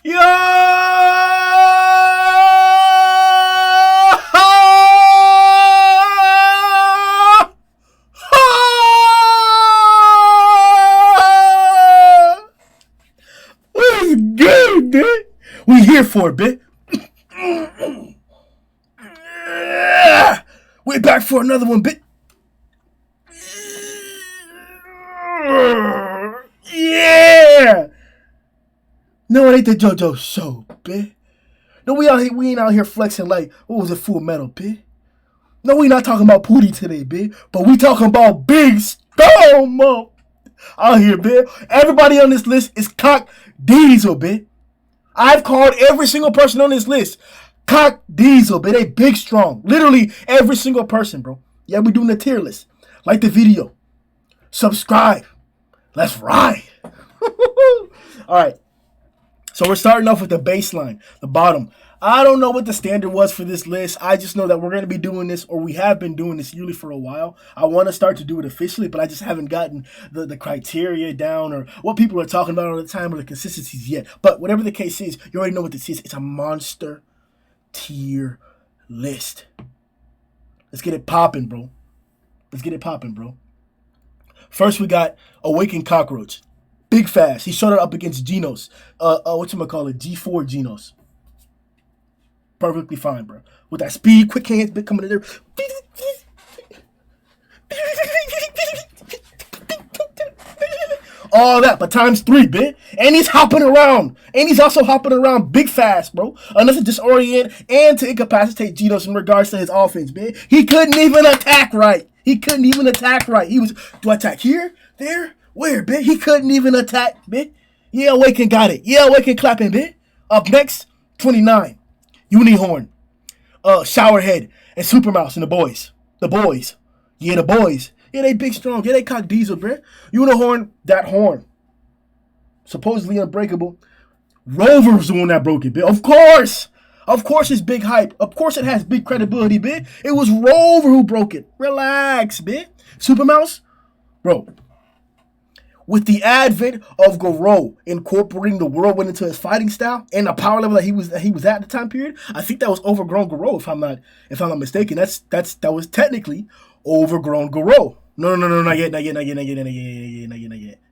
Yo! What's good, dude? We here for it, bitch. We're back for another one, bitch. Yeah! No, it ain't the JoJo show, bitch. No, we ain't out here flexing like, what was it, Full Metal, bitch? No, we not talking about Pootie today, bitch. But we talking about Big Stone, mo. Out here, bitch. Everybody on this list is Cock Diesel, bitch. I've called every single person on this list Cock Diesel, bitch. They big strong. Literally every single person, bro. Yeah, we doing the tier list. Like the video. Subscribe. Let's ride. All right. So we're starting off with the baseline, the bottom. I don't know what the standard was for this list. I just know that we're going to be doing this, or we have been doing this yearly for a while. I want to start to do it officially, but I just haven't gotten the criteria down or what people are talking about all the time or the consistencies yet. But whatever the case is, you already know what this is. It's a monster tier list. Let's get it popping, bro. Let's get it popping, bro. First, we got Awakened Cockroach. Big fast. He showed it up against Genos. Whatchamacallit, G4 Genos. Perfectly fine, bro. With that speed, quick hands, bit coming in there. All that, but times 3, bit. And he's hopping around. And he's also hopping around big fast, bro. Enough to disorient and to incapacitate Genos in regards to his offense, bit. He couldn't even attack right. He was, do I attack here? There? Where, bit? He couldn't even attack, bit. Yeah, Awaken got it. Yeah, Awaken clapping, bit. Up next, 29. Unihorn, Showerhead, and Super Mouse and the boys. The boys. Yeah, the boys. Yeah, they big strong. Yeah, they Cock Diesel, bro. Unihorn, that horn. Supposedly unbreakable. Rover's the one that broke it, bit. Of course. Of course it's big hype. Of course it has big credibility, bit. It was Rover who broke it. Relax, bit. Super Mouse, bro. With the advent of Garou incorporating the whirlwind into his fighting style and the power level that he was at the time period, I think that was overgrown Garou. If I'm not mistaken, that was technically overgrown Garou. No, not yet.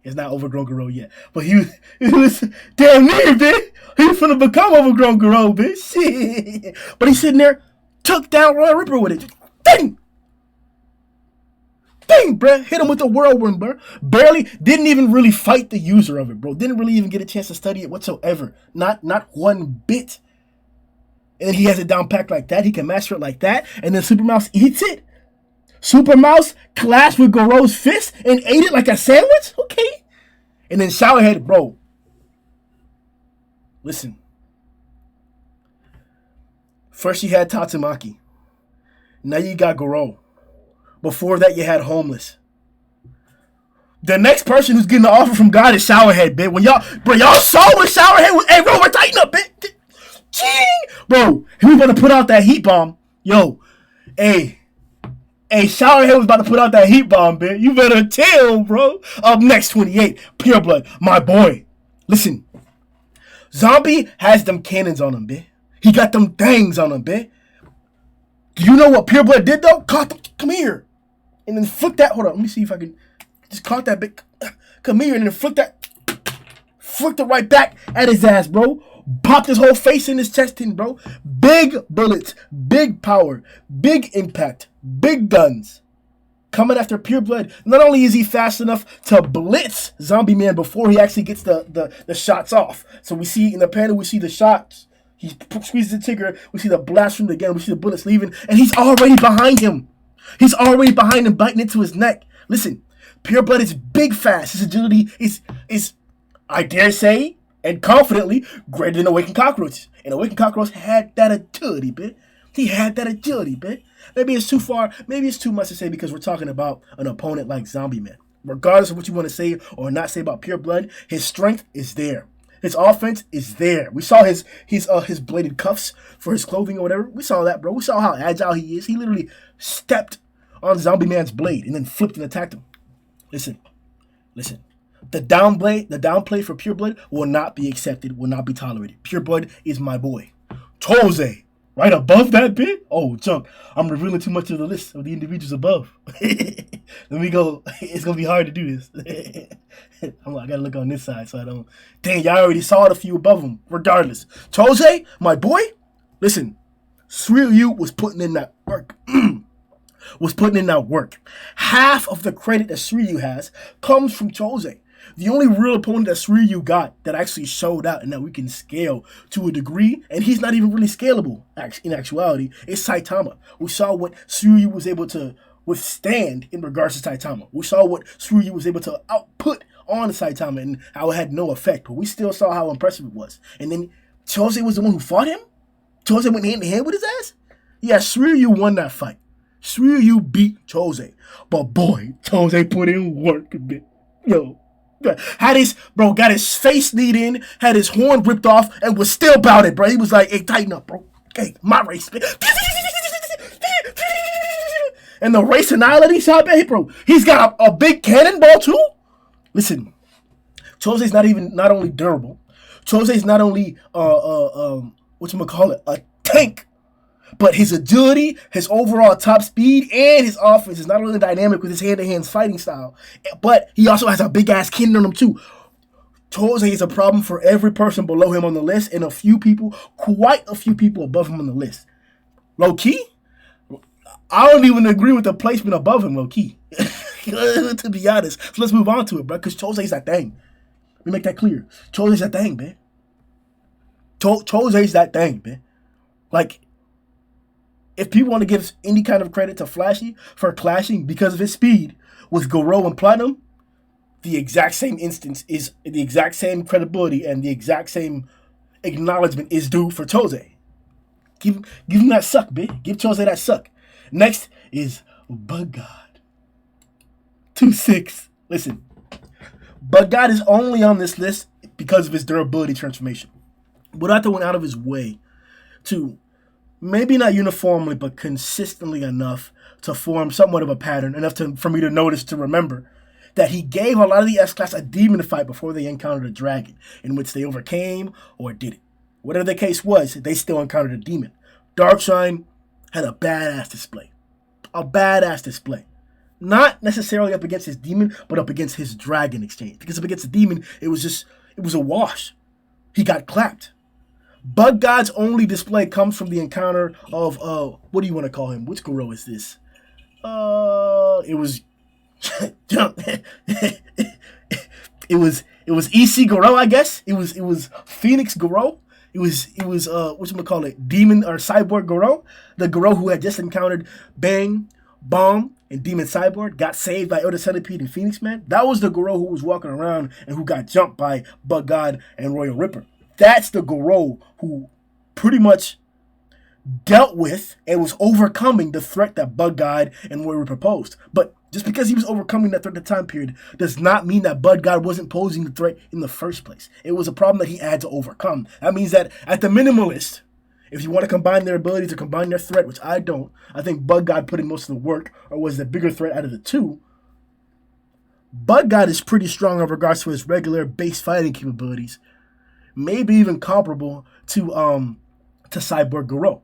It's not overgrown Garou yet. But he was damn near, bitch. He was finna become overgrown Garou, bitch. Shit. But he's sitting there, took down Royal Ripper with it. Dang! Dang, bro. Hit him with the whirlwind, bro. Barely, didn't even really fight the user of it, bro. Didn't really even get a chance to study it whatsoever. Not one bit. And then he has it down packed like that. He can master it like that. And then Super Mouse eats it. Super Mouse clashed with Garou's fist and ate it like a sandwich? Okay. And then Showerhead, bro. Listen. First you had Tatsumaki. Now you got Garou. Before that, you had Homeless. The next person who's getting the offer from God is Showerhead, bitch. When y'all saw what Showerhead was. Hey, bro, we're tighten up, bitch. Ching! Bro, he was about to put out that heat bomb. Yo, hey, Showerhead was about to put out that heat bomb, bitch. You better tell, bro. Up next, 28, Pure Blood, my boy. Listen, Zombie has them cannons on him, bitch. He got them things on him, bitch. Do you know what Pure Blood did, though? Come here. And then flick that. Hold on. Let me see if I can just caught that bit. Come here and then flick it right back at his ass, bro. Popped his whole face in his chest in, bro. Big bullets, big power, big impact, big guns. Coming after Pure Blood. Not only is he fast enough to blitz Zombie Man before he actually gets the shots off. So we see in the panel, we see the shots. He squeezes the trigger. We see the blast from the gun. We see the bullets leaving. And he's already behind him. Biting into his neck. Listen, Pure Blood is big fast. His agility is I dare say, and confidently, greater than Awakened Cockroach. And Awakened Cockroach had that agility, bitch. He had that agility, bitch. Maybe it's too far. Maybe it's too much to say because we're talking about an opponent like Zombie Man. Regardless of what you want to say or not say about Pure Blood, his strength is there. His offense is there. We saw his bladed cuffs for his clothing or whatever. We saw that, bro. We saw how agile he is. He literally stepped on Zombie Man's blade and then flipped and attacked him. Listen. The downplay for Pureblood will not be accepted, will not be tolerated. Pureblood is my boy. Chose, right above that bit? Oh, Junk, I'm revealing too much of the list of the individuals above. Let me go. It's going to be hard to do this. I got to look on this side so I don't. Dang, y'all already saw it a few above him. Regardless. Chose, my boy, listen, Suiryu was putting in that work. Half of the credit that Suiryu has comes from Chose. The only real opponent that Suiryu got that actually showed out and that we can scale to a degree, and he's not even really scalable in actuality, is Saitama. We saw what Suiryu was able to withstand in regards to Saitama. We saw what Suiryu was able to output on Saitama and how it had no effect, but we still saw how impressive it was. And then Chose was the one who fought him? Chose went hand in hand with his ass? Yeah, Suiryu won that fight. Suiryu beat Chose. But boy, Chose put in work a bit. Yo. Got his face kneed in, had his horn ripped off, and was still about it, bro. He was like, hey, tighten up, bro. Hey, my race. And the race annihilating shot, hey, bro. He's got a big cannonball, too. Listen, Chose's not only durable. Chose's not only, a tank. But his agility, his overall top speed, and his offense is not only dynamic with his hand-to-hand fighting style, but he also has a big-ass cannon on him, too. Chose is a problem for every person below him on the list, and quite a few people above him on the list. Low-key, I don't even agree with the placement above him, low-key. To be honest. So let's move on to it, bro, because Chose is that thing. Let me make that clear. Chose is that thing, man. Chose is that thing, man. Like, if people want to give any kind of credit to Flashy for clashing because of his speed with Garou and Platinum, the exact same instance is the exact same credibility and the exact same acknowledgement is due for Chose. Give him that suck, bitch. Give Chose that suck. Next is Bug God. 2-6. Listen, Bug God is only on this list because of his durability transformation. Murata went out of his way to maybe not uniformly, but consistently enough to form somewhat of a pattern, enough for me to notice, to remember, that he gave a lot of the S-Class a demon fight before they encountered a dragon, in which they overcame or didn't. Whatever the case was, they still encountered a demon. Darkshine had a badass display. Not necessarily up against his demon, but up against his dragon exchange. Because up against the demon, it was a wash. He got clapped. Bug God's only display comes from the encounter of, what do you want to call him? Which Garou is this? It was, it was EC Garou, I guess. It was Phoenix Garou. It was Demon or Cyborg Garou. The Garou who had just encountered Bang, Bomb, and Demon Cyborg, got saved by Elder Centipede and Phoenix Man. That was the Garou who was walking around and who got jumped by Bug God and Royal Ripper. That's the Garou who pretty much dealt with and was overcoming the threat that Bug God and Royal Ripper posed. But just because he was overcoming that threat at the time period does not mean that Bug God wasn't posing the threat in the first place. It was a problem that he had to overcome. That means that at the minimalist, if you want to combine their abilities or combine their threat, which I don't, I think Bug God put in most of the work or was the bigger threat out of the two. Bug God is pretty strong in regards to his regular base fighting capabilities. Maybe even comparable to Cyborg Garou.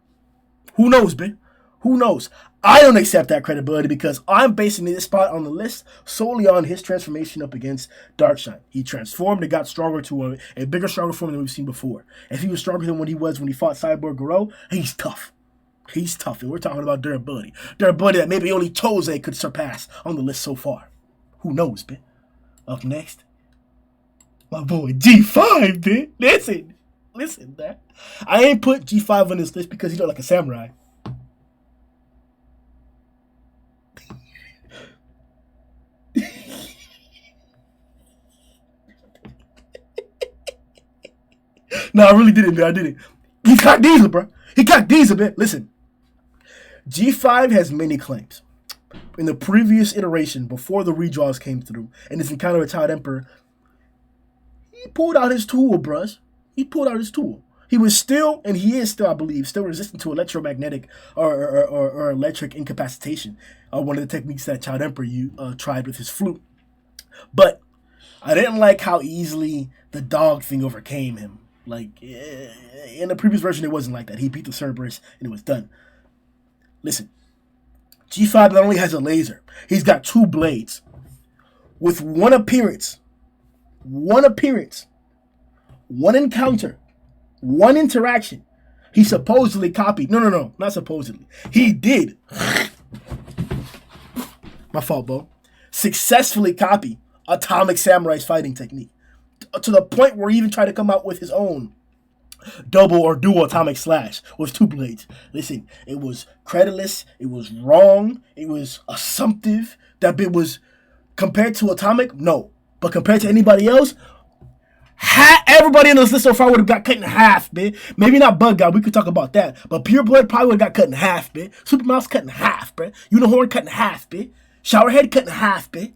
Who knows, man? Who knows? I don't accept that credibility because I'm basing this spot on the list solely on his transformation up against Darkshine. He transformed and got stronger to a bigger, stronger form than we've seen before. If he was stronger than what he was when he fought Cyborg Garou, he's tough. He's tough, and we're talking about durability. Durability that maybe only Chose could surpass on the list so far. Who knows, man? Up next, my boy G5, dude. Listen, man. I ain't put G5 on this list because he look like a samurai. No, I really didn't, man. I didn't. He cocked Diesel, bro. He cocked Diesel, man. Listen. G5 has many claims. In the previous iteration, before the redraws came through, and his encounter with Child Emperor, he pulled out his tool, bruh. He pulled out his tool. He was still, and he is still, I believe, still resistant to electromagnetic or electric incapacitation. One of the techniques that Child Emperor tried with his flute. But I didn't like how easily the dog thing overcame him. Like, in the previous version, it wasn't like that. He beat the Cerberus and it was done. Listen, G5 not only has a laser, he's got two blades. With one appearance, one encounter, one interaction, he supposedly copied. No, not supposedly. He did. My fault, Bo. Successfully copy Atomic Samurai's fighting technique to the point where he even tried to come out with his own double or dual atomic slash with two blades. Listen, it was creditless, it was wrong, it was assumptive. That bit was compared to Atomic, no. But compared to anybody else, everybody in this list so far would have got cut in half, man. Maybe not Bug God, we could talk about that. But Pure Blood probably would have got cut in half, man. Super Mouse cut in half, man. Unicorn cut in half, man. Showerhead cut in half, man.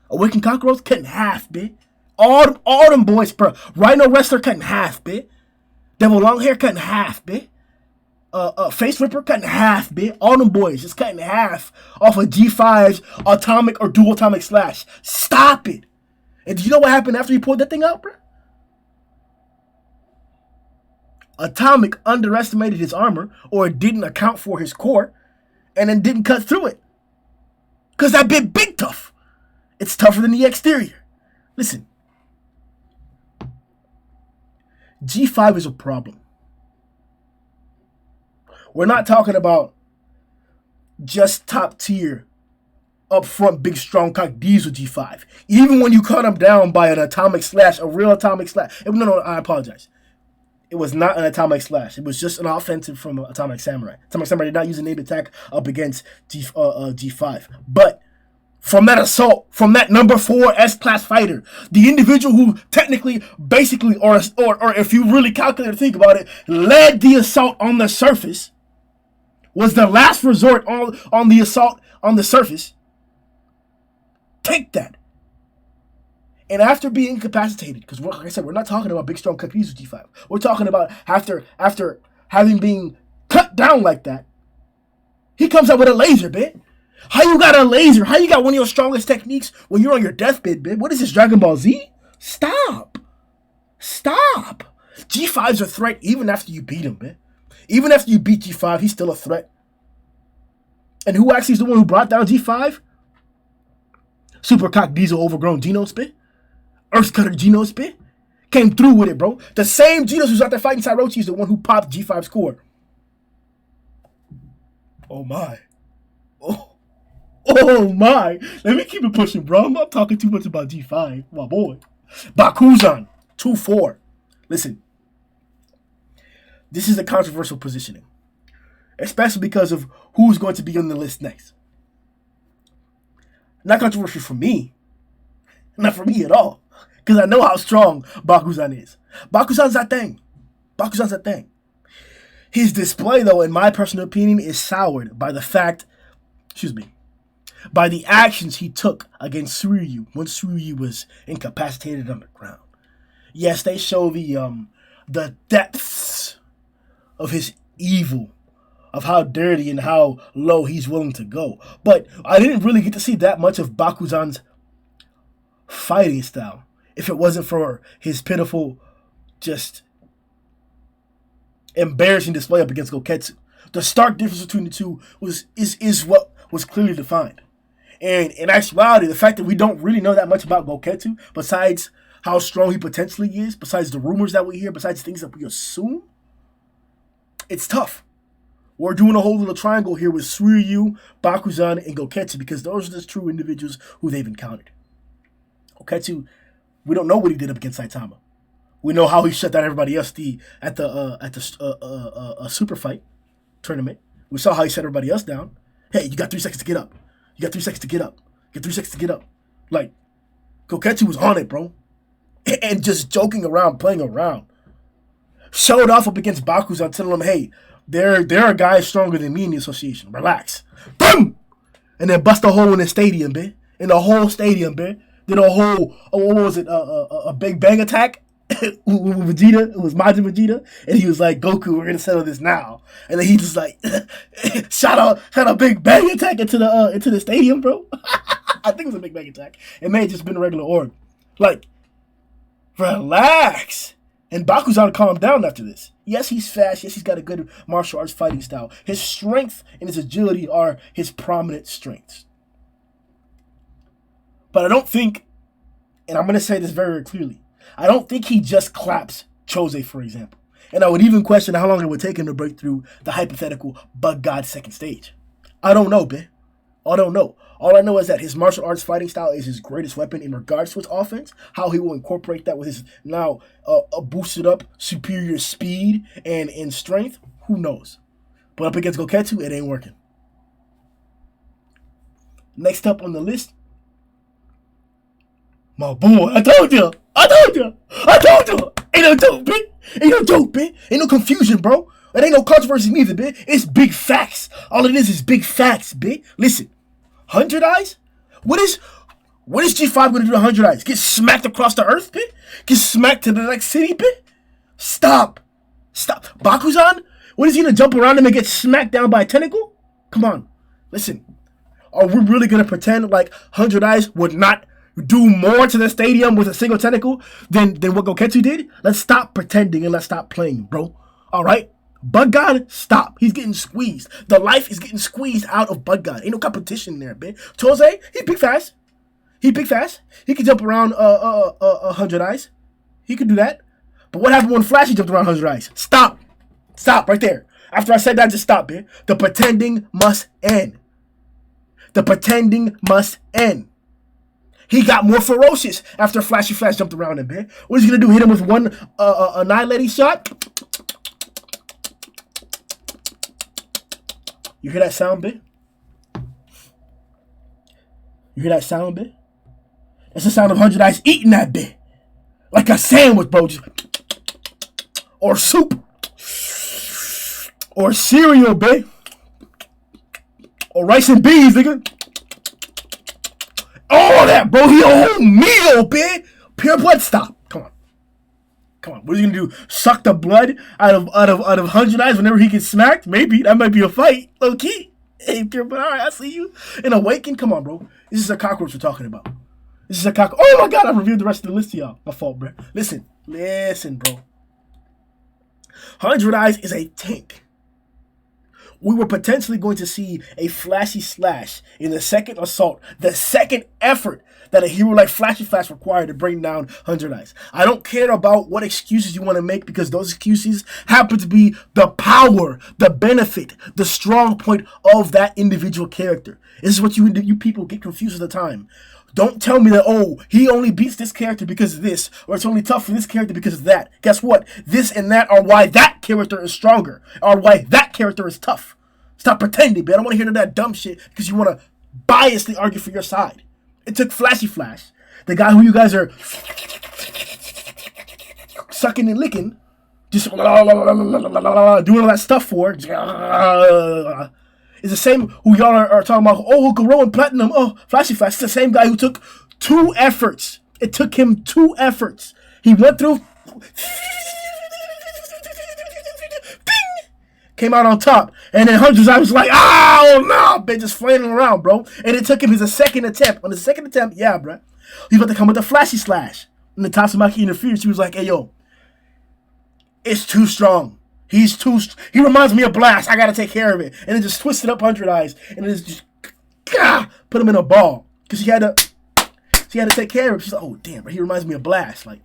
Awakened Cockroach cut in half, man. All them boys, bro. Rhino Wrestler cut in half, man. Devil Longhair cut in half, man. Face Ripper cut in half, man. All them boys just cut in half off of G5's atomic or dual atomic slash. Stop it. And do you know what happened after he pulled that thing out, bro? Atomic underestimated his armor or didn't account for his core and then didn't cut through it. Because that bit big tough. It's tougher than the exterior. Listen. G5 is a problem. We're not talking about just top tier, up front, big, strong cock Diesel G5. Even when you cut him down by an atomic slash, a real atomic slash. No, I apologize. It was not an atomic slash. It was just an offensive from Atomic Samurai. Atomic Samurai did not use a named attack up against G5. But from that assault, from that number 4 S-class fighter, the individual who technically, basically, or if you really calculate or think about it, led the assault on the surface, was the last resort on the assault on the surface. Take that. And after being incapacitated, because like I said, we're not talking about big strong cookies with G5. We're talking about after having been cut down like that, he comes out with a laser, bit. How you got a laser? How you got one of your strongest techniques when you're on your deathbed, bit? What is this, Dragon Ball Z? Stop. G5's a threat even after you beat him, bit. Even after you beat G5, he's still a threat. And who actually is the one who brought down G5? Supercock Diesel Overgrown Genos, bit. Earthcutter Genos, bit. Came through with it, bro. The same Genos who's out there fighting Sairochi is the one who popped G5's core. Oh my. Oh my. Let me keep it pushing, bro. I'm not talking too much about G5. My boy. Bakuzan. 2-4. Listen. This is a controversial positioning. Especially because of who's going to be on the list next. Not controversial for me. Not for me at all. Because I know how strong Bakuzan is. Bakuzan's that thing. His display, though, in my personal opinion, is soured by by the actions he took against Tsuruyu when Tsuruyu was incapacitated on the ground. Yes, they show the depths of his evil, of how dirty and how low he's willing to go. But I didn't really get to see that much of Bakuzan's fighting style if it wasn't for his pitiful, just embarrassing display up against Goketsu. The stark difference between the two is what was clearly defined. And in actuality, the fact that we don't really know that much about Goketsu, besides how strong he potentially is, besides the rumors that we hear, besides things that we assume, it's tough. We're doing a whole little triangle here with Tsuruyu, Bakuzan, and Goketsu because those are the true individuals who they've encountered. Goketsu, we don't know what he did up against Saitama. We know how he shut down everybody else at the super fight tournament. We saw how he shut everybody else down. Hey, you got 3 seconds to get up. You got 3 seconds to get up. You got 3 seconds to get up. Like, Goketsu was on it, bro. And just joking around, playing around. Showed off up against Bakuzan, telling him, hey, there are guys stronger than me in the association. Relax. Boom! And then bust a hole in the stadium, man. In the whole stadium, man. Did a whole, what was it, a Big Bang attack with Vegeta. It was Majin Vegeta. And he was like, Goku, we're going to settle this now. And then he just like, shot a Big Bang attack into the stadium, bro. I think it was a Big Bang attack. It may have just been a regular orb. Like, relax. And Bakuzan calmed down after this. Yes, he's fast. Yes, he's got a good martial arts fighting style. His strength and his agility are his prominent strengths. But I don't think, and I'm going to say this very clearly, I don't think he just claps Chose, for example. And I would even question how long it would take him to break through the hypothetical Bug God second stage. I don't know, man. I don't know. All I know is that his martial arts fighting style is his greatest weapon in regards to his offense. How he will incorporate that with his now boosted up superior speed and strength, who knows? But up against Goketsu, it ain't working. Next up on the list, my boy. I told you. Ain't no joke, bitch. Ain't no confusion, bro. It ain't no controversy neither, bitch. It's big facts. All it is big facts, bitch. Listen. 100 Eyes? What is G5 gonna do to 100 Eyes? Get smacked across the earth, bitch? Get smacked to the next city, bitch? Stop. Bakuzan? What is he gonna jump around him and get smacked down by a tentacle? Come on. Listen. Are we really gonna pretend like 100 Eyes would not do more to the stadium with a single tentacle than what Goketsu did? Let's stop pretending and let's stop playing, bro. Alright? Bug God, stop. He's getting squeezed. The life is getting squeezed out of Bug God. Ain't no competition there, man. Chose, he big fast. He can jump around 100 Eyes. He could do that. But what happened when Flashy jumped around 100 Eyes? Stop. Stop right there. After I said that, just stop, man. The pretending must end. He got more ferocious after Flashy Flash jumped around him, man. What is he gonna do? Hit him with one annihilating shot? You hear that sound, bit? That's the sound of 100 Eyes eating that bit. Like a sandwich, bro. Or soup. Or cereal, bit. Or rice and beans, nigga. All that, bro. He a whole meal, bit. Pure blood, stop. Come on, what are you gonna do? Suck the blood out of 100 Eyes whenever he gets smacked? Maybe that might be a fight, low key. Hey, pure blood. All right, I see you. And Awaken, come on, bro. This is a cockroach we're talking about. Oh my God, I reviewed the rest of the list to y'all. My fault, bro. Listen, bro. 100 Eyes is a tank. We were potentially going to see a Flashy Slash in the second assault, the second effort that a hero like Flashy Flash required to bring down 100 Eyes. I don't care about what excuses you want to make because those excuses happen to be the power, the benefit, the strong point of that individual character. This is what you people get confused at the time. Don't tell me that, oh, he only beats this character because of this, or it's only tough for this character because of that. Guess what? This and that are why that character is stronger, or why that character is tough. Stop pretending, man. I don't want to hear that dumb shit because you want to biasly argue for your side. It took Flashy Flash, the guy who you guys are sucking and licking, just doing all that stuff for. It's the same who y'all are talking about, oh, Garo and Platinum, oh, Flashy Flash. It's the same guy who took 2 efforts. It took him 2 efforts. He went through, came out on top. And then 100 Eyes was like, oh, no, bitch, just flailing around, bro. And it took him his second attempt. On the second attempt, yeah, bro. He's about to come with a Flashy Slash. And then Tatsumaki interfered. She was like, hey, yo, it's too strong. He reminds me of Blast. I gotta take care of it. And then just twisted up 100 Eyes. And then just put him in a ball. Because she had to take care of him. She's like, oh, damn, bro. He reminds me of Blast. Like,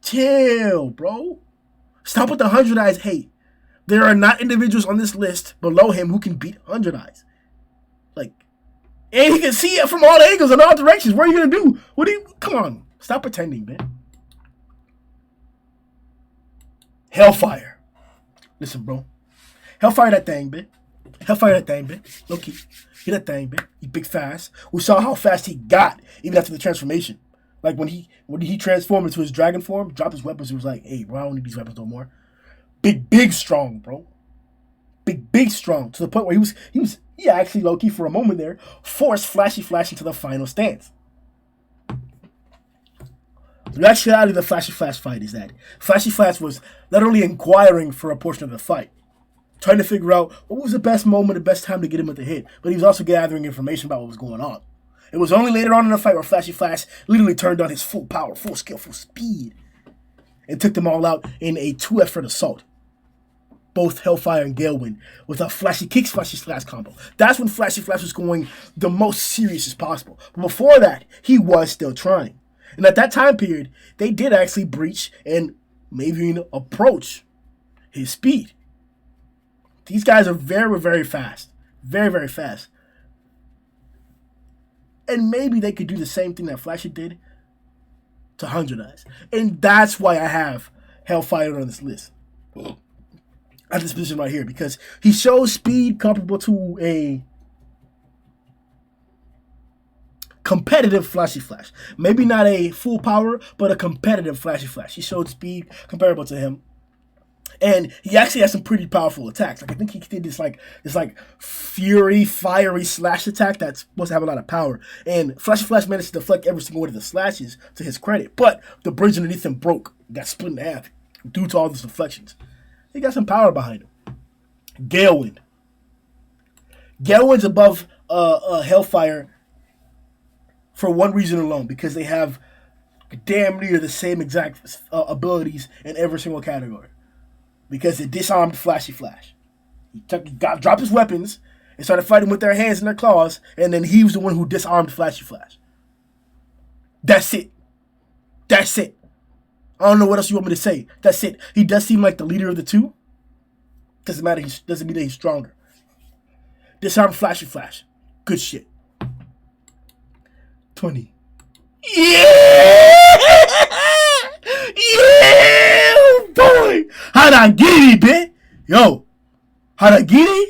chill, bro. Stop with the 100 Eyes hate. There are not individuals on this list below him who can beat 100 Eyes. Like, and he can see it from all angles and all directions. What are you gonna do? Come on. Stop pretending, man. Hellfire. Listen, bro. Hellfire that thing, bitch. Low key. Hit that thing, bitch. He big fast. We saw how fast he got even after the transformation. Like when he transformed into his dragon form, dropped his weapons, he was like, hey, bro, I don't need these weapons no more. Big strong, bro. Big strong. To the point where he actually low key for a moment there forced Flashy Flash into the final stance. The actuality of the Flashy Flash fight is that Flashy Flash was not only inquiring for a portion of the fight, trying to figure out what was the best moment, the best time to get him at the hit, but he was also gathering information about what was going on. It was only later on in the fight where Flashy Flash literally turned on his full power, full skill, full speed, and took them all out in a 2-effort assault. Both Hellfire and Galewind with a Flashy Kicks, Flashy Slash combo. That's when Flashy Flash was going the most serious as possible. But before that, he was still trying. And at that time period, they did actually breach and maybe even approach his speed. These guys are very, very fast. Very, very fast. And maybe they could do the same thing that Flashy did to 100 Eyes. And that's why I have Hellfire on this list. At this position right here. Because he shows speed comparable to a competitive Flashy Flash. Maybe not a full power, but a competitive Flashy Flash. He showed speed comparable to him. And he actually has some pretty powerful attacks. Like I think he did this fury, fiery slash attack that's supposed to have a lot of power. And Flashy Flash managed to deflect every single one of the slashes to his credit. But the bridge underneath him broke, got split in half due to all those deflections. He got some power behind him. Galewind. Galewind's above Hellfire for one reason alone, because they have damn near the same exact abilities in every single category. Because it disarmed Flashy Flash. He dropped his weapons and started fighting with their hands and their claws, and then he was the one who disarmed Flashy Flash. That's it. That's it. I don't know what else you want me to say. That's it. He does seem like the leader of the two. Doesn't matter. Doesn't mean that he's stronger. Disarmed Flashy Flash. Good shit. 20. Yeah! Yeah, boy! Hadagiri, bitch! Yo, Hadagiri?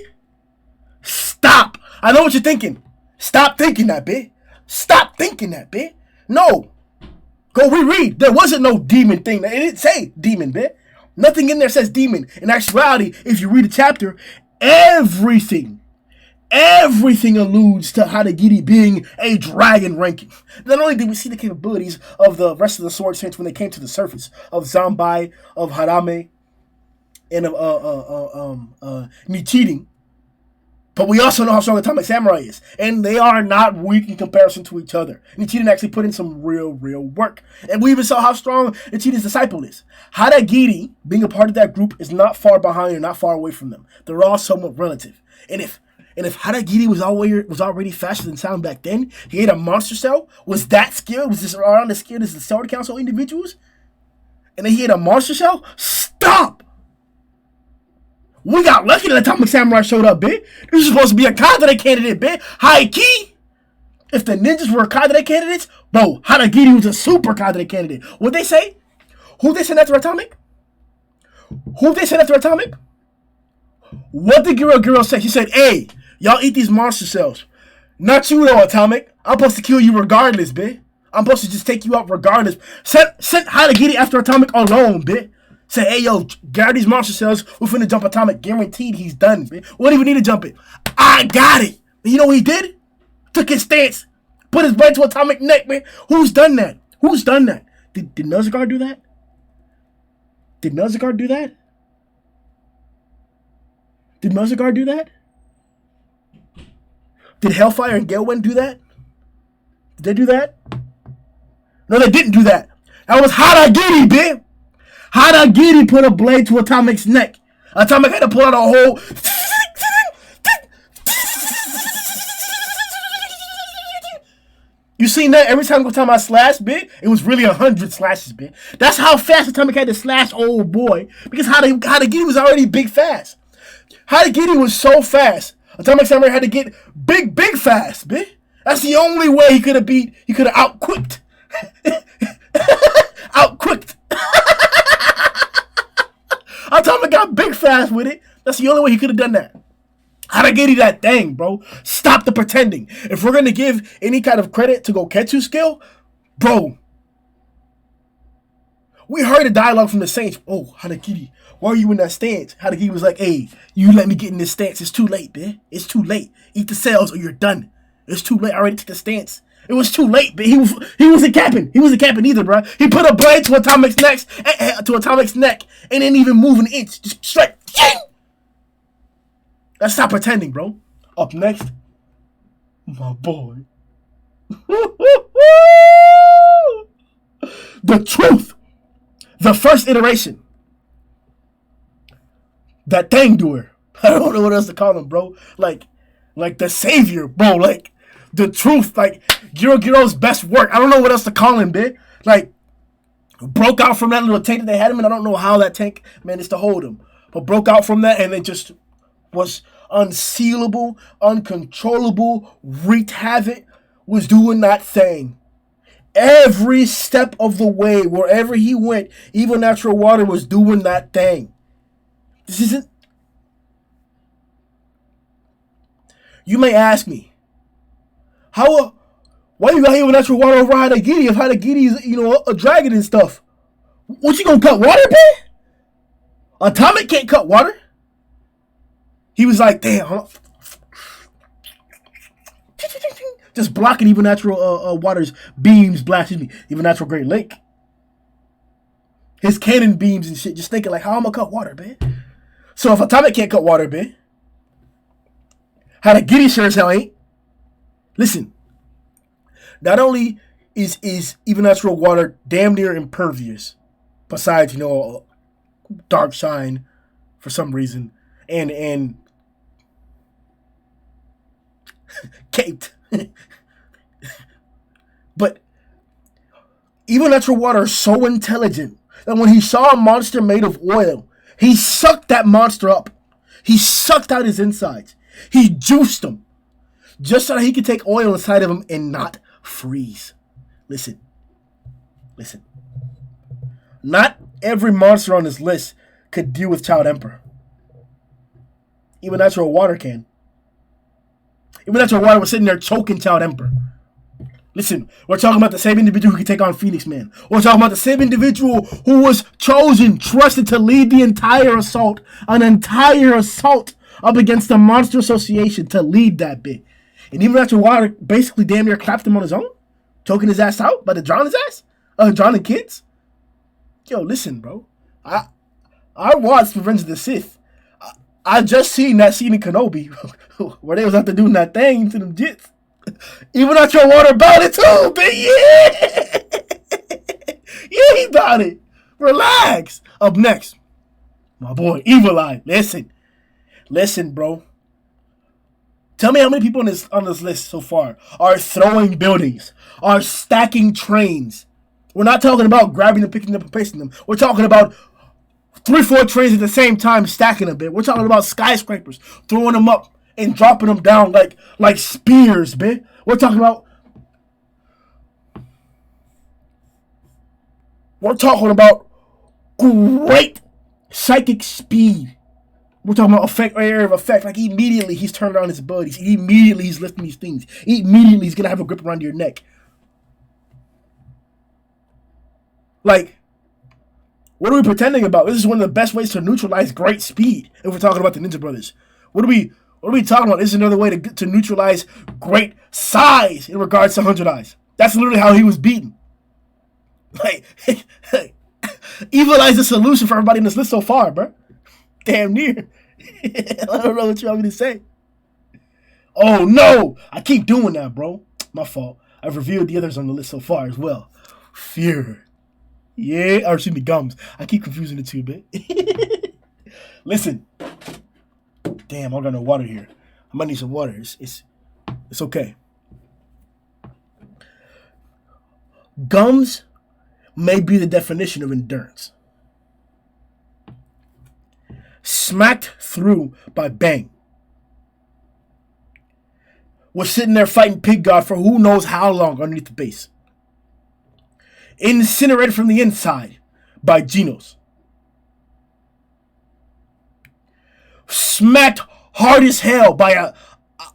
Stop! I know what you're thinking. Stop thinking that, bitch. Stop thinking that, bitch. No. Go reread. There wasn't no demon thing. It didn't say demon, bitch. Nothing in there says demon. In actuality, if you read the chapter, everything alludes to Hadagiri being a dragon ranking. Not only did we see the capabilities of the rest of the Sword Saints when they came to the surface, of Zanbai, of Harame, and of Nichiren, but we also know how strong Atomic Samurai is. And they are not weak in comparison to each other. Nichiren actually put in some real work. And we even saw how strong Nichiren's disciple is. Hadagiri, being a part of that group, is not far behind or not far away from them. They're all somewhat relative. And if Hadagiri was already faster than Sound back then, he had a monster cell, was that skilled, was this around as skilled as the Sword Council individuals, and then he had a monster cell? Stop! We got lucky that Atomic Samurai showed up, bitch. This was supposed to be a Kadare candidate, bitch. High key. If the ninjas were Kadare candidates, bro, Hadagiri was a super Kadare candidate. What'd they say? Who'd they send after Atomic? What did Giro say? She said, hey, y'all eat these monster cells. Not you, though, Atomic. I'm supposed to kill you regardless, bitch. I'm supposed to just take you out regardless. Sent Hadagiri after Atomic alone, bitch. Say, hey, yo, guard these monster cells. We're finna jump Atomic. Guaranteed he's done, bitch. We don't even need to jump it. I got it. And you know what he did? Took his stance. Put his blade to Atomic neck, man. Who's done that? Did Nuzgard do that? Did Nuzgard do that? Did Hellfire and Galewind do that? Did they do that? No, they didn't do that. That was Hadagiri, bitch. Hadagiri put a blade to Atomic's neck. Atomic had to pull out a whole... You seen that every time I slash, bitch? It was really 100 slashes, bitch. That's how fast Atomic had to slash old boy. Because Hadagiri was already big fast. Hadagiri was so fast. Atomic Samurai had to get big fast, bitch. That's the only way he could have outquicked. Outquicked. Atomic got big fast with it. That's the only way he could have done that. Hadagiri that thing, bro. Stop the pretending. If we're going to give any kind of credit to Goketsu skill, bro, we heard a dialogue from the Saints. Oh, Hadagiri, why are you in that stance? Hadagiri was like, hey, you let me get in this stance. It's too late, man. It's too late. Eat the cells or you're done. It's too late. I already took the stance. It was too late, but he wasn't capping. He wasn't capping either, bro. He put a blade to Atomic's neck and didn't even move an inch. Just straight. Let's stop pretending, bro. Up next, my boy, The truth. The first iteration. That thing doer. I don't know what else to call him, bro. Like the savior, bro. Like the truth. Like Giro's best work. I don't know what else to call him, bitch. Like broke out from that little tank that they had him in. I don't know how that tank managed to hold him, but broke out from that and it just was unsealable, uncontrollable, wreaked havoc. Was doing that thing. Every step of the way, wherever he went, Evil Natural Water was doing that thing. This isn't. You may ask me, why you got Evil Natural Water over Hadagiri if Hadagiri is, a dragon and stuff? What, you gonna cut water, man? Atomic can't cut water. He was like, damn, huh? Just blocking Evil Natural Water's beams, blasting me. Evil Natural Great Lake. His cannon beams and shit, just thinking like, how am I gonna cut water, man? So if Atomic can't cut water, man, Hadagiri sure as hell ain't. Listen, not only is Evil Natural Water damn near impervious, besides, Dark Shine for some reason, and caped. But Evil Natural Water is so intelligent that when he saw a monster made of oil, he sucked that monster up. He sucked out his insides. He juiced him just so that he could take oil inside of him and not freeze. Listen. Not every monster on this list could deal with Child Emperor. Even Natural Water can. Even Natural Water was sitting there choking Child Emperor. Listen, we're talking about the same individual who could take on Phoenix Man. We're talking about the same individual who was chosen, trusted to lead the entire assault. An entire assault up against the Monster Association to lead that bit. And even Natural Water basically damn near clapped him on his own. Choking his ass out by the drowning his ass? Drowning kids? Yo, listen, bro. I watched Revenge of the Sith. I just seen that scene in Kenobi where they was out there doing that thing to them jits. Even Natural Water about it too, bitch. Yeah, he about it. Relax. Up next, my boy Evil Eye. Listen, bro. Tell me how many people on this list so far are throwing buildings, are stacking trains. We're not talking about grabbing them, picking them, and pasting them. We're talking about 3-4 trains at the same time, stacking a bit. We're talking about skyscrapers, throwing them up and dropping them down like spears, bitch. We're talking about great psychic speed. We're talking about area of effect. Like immediately he's turned around his buddies. Immediately he's lifting these things. Immediately he's gonna have a grip around your neck. Like, what are we pretending about? This is one of the best ways to neutralize great speed. If we're talking about the Ninja Brothers, what are we talking about? This is another way to neutralize great size in regards to 100 Eyes. That's literally how he was beaten. Like, Evil Eye's the solution for everybody in this list so far, bro. Damn near. I don't know what you want me to say. Oh no, I keep doing that, bro. My fault. I've revealed the others on the list so far as well. Fear. Yeah, or excuse me, Gums. I keep confusing the two, bit. Listen. Damn, I got no water here. I might need some water. It's okay. Gums may be the definition of endurance. Smacked through by Bang. Was sitting there fighting Pig God for who knows how long underneath the base. Incinerated from the inside by Genos. Smacked hard as hell by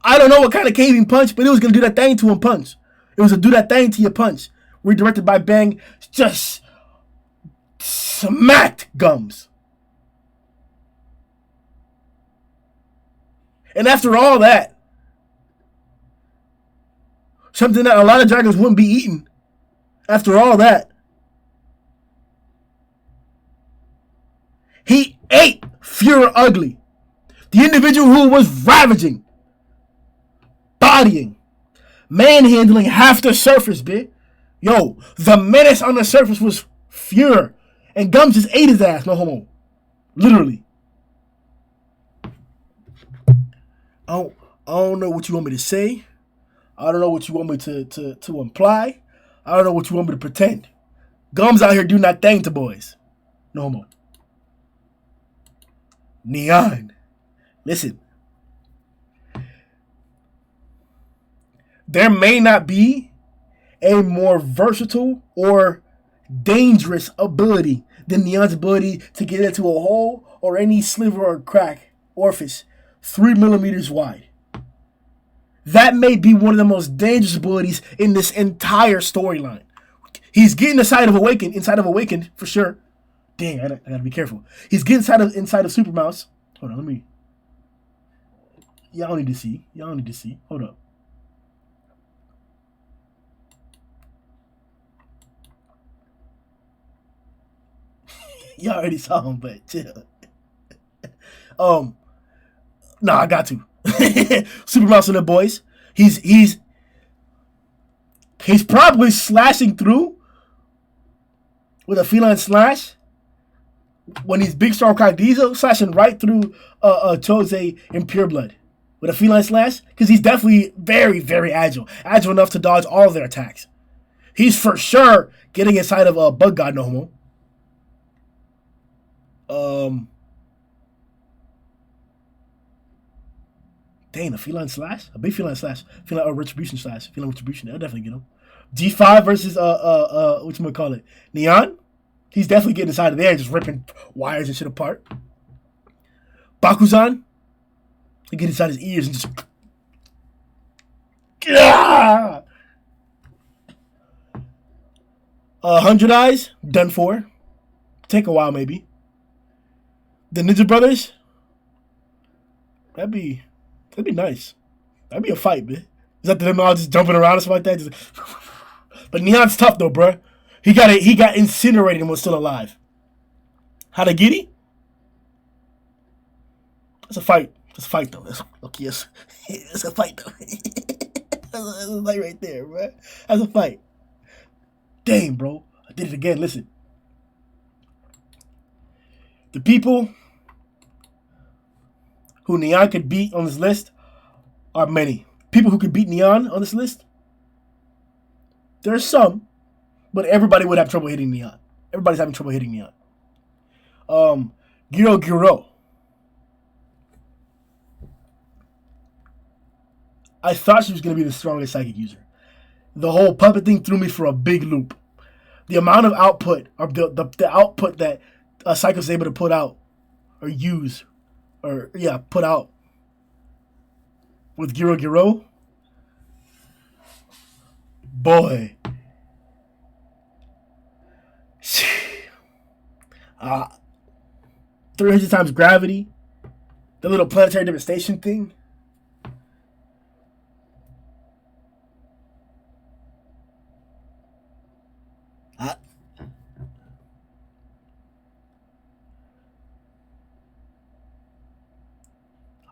I don't know what kind of caving punch, but it was going to do that thing to him punch. It was a do that thing to your punch. Redirected by Bang. Just smacked Gums. And after all that, something that a lot of dragons wouldn't be eating. After all that, he ate Fuhrer Ugly, the individual who was ravaging, bodying, manhandling half the surface, bitch. Yo, the menace on the surface was Fuhrer. And Gums just ate his ass, no homo. Literally. I don't know what you want me to say. I don't know what you want me to imply. I don't know what you want me to pretend. Gums out here doing that thing to boys. No homo. Neon. Listen. There may not be a more versatile or dangerous ability than Neon's ability to get into a hole or any sliver or crack orifice 3 millimeters wide. That may be one of the most dangerous abilities in this entire storyline. He's getting inside of Awakened for sure. Dang, I gotta be careful. He's getting inside of Super Mouse. Hold on, let me. Y'all need to see. Hold up. Y'all already saw him, but chill. I got to. Super Mouse and the boys. He's probably slashing through with a feline slash when he's big strong cock Diesel slashing right through Chose in Pure Blood with a feline slash because he's definitely very, very agile enough to dodge all of their attacks. He's for sure getting inside of Bug God No Homo. Dang, a feline slash? A big feline slash. Feline retribution slash. Feline retribution. That'll definitely get him. G5 versus whatchamacallit? Neon? He's definitely getting inside of there, just ripping wires and shit apart. Bakuzan? He get inside his ears and just. Yeah! 100 Eyes, done for. Take a while, maybe. The Ninja Brothers? That'd be nice. That'd be a fight, man. Is that them all just jumping around or something like that? Just, but Neon's tough though, bruh. He got incinerated and was still alive. Hadagiri? That's a fight. That's a fight though. Okay, yes. It's a fight though. That's a fight right there, bruh. That's a fight. Dang, bro. I did it again. Listen. The people who Neon could beat on this list are many. People who could beat Neon on this list, there's some, but everybody would have trouble hitting Neon. Everybody's having trouble hitting Neon. Giro. I thought she was going to be the strongest psychic user. The whole puppet thing threw me for a big loop. The amount of output, or the output that a Psycho is able to put out, or use, put out with Giro. Boy. 300 times gravity. The little planetary devastation thing.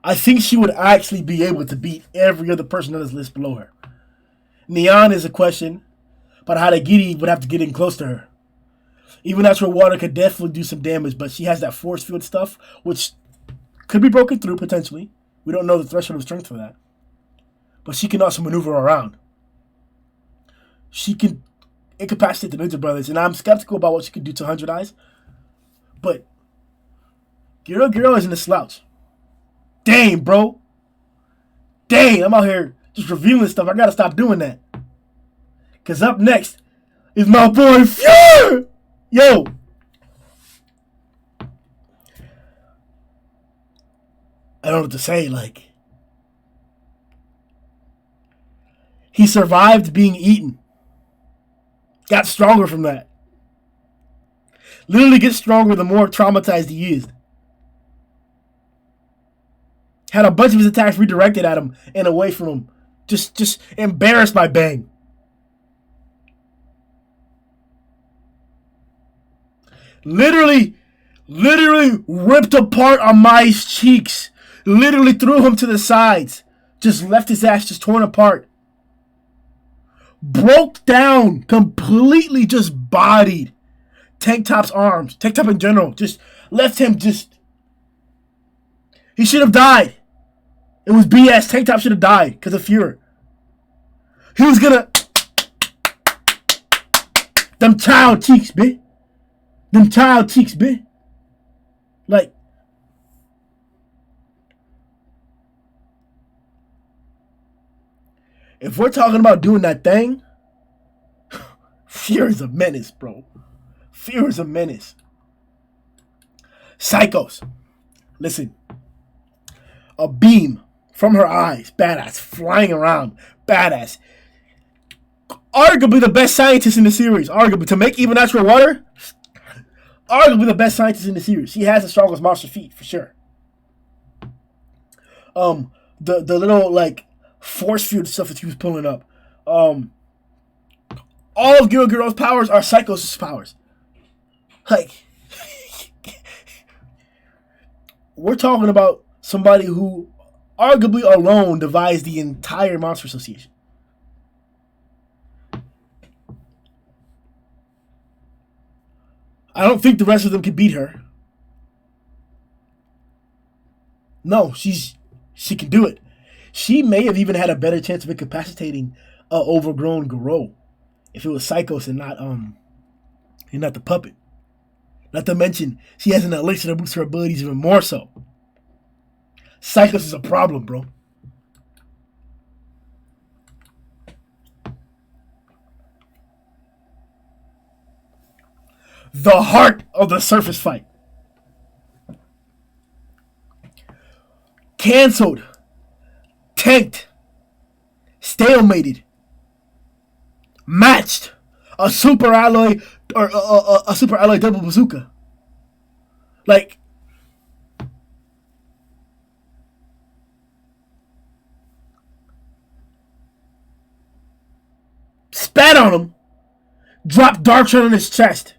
I think she would actually be able to beat every other person on this list below her. Neon is a question, but Hadagiri would have to get in close to her. Even Natural Water could definitely do some damage, but she has that force field stuff, which could be broken through potentially. We don't know the threshold of strength for that. But she can also maneuver around. She can incapacitate the Ninja Brothers, and I'm skeptical about what she could do to 100 Eyes. But Giro isn't a slouch. Dang, bro. Dang, I'm out here just revealing stuff. I gotta stop doing that. Because up next is my boy Fuhrer. Yo. I don't know what to say. Like, he survived being eaten. Got stronger from that. Literally gets stronger the more traumatized he is. Had a bunch of his attacks redirected at him and away from him. Just embarrassed by Bang. Literally ripped apart Amai's cheeks. Literally threw him to the sides. Just left his ass just torn apart. broke down, completely just bodied Tank Top's arms. Tank Top in general just left him just. He should have died. It was BS. Tank Top should have died because of Fuhrer. He was gonna. Them child cheeks, bitch. Them child cheeks, bitch. Like. If we're talking about doing that thing, Fuhrer's a menace, bro. Fuhrer's a menace. Psychos. Listen. A beam from her eyes. Badass. Flying around. Badass. Arguably the best scientist in the series. Arguably. To make even natural water. Arguably the best scientist in the series. She has the strongest monster feet, for sure. The little, like, force field stuff that he was pulling up. All of Giro's powers are Psychos' powers. Like, we're talking about somebody who arguably alone devised the entire Monster Association. I don't think the rest of them can beat her. No, she can do it. She may have even had a better chance of incapacitating overgrown Garo if it was Psychos and not the puppet. Not to mention, she has an elixir that boosts her abilities even more so. Psychos is a problem, bro. The heart of the surface fight. Cancelled. Tanked. Stalemated. Matched. A super alloy or a super alloy double bazooka. Like, spat on him. Dropped Darkshot on his chest.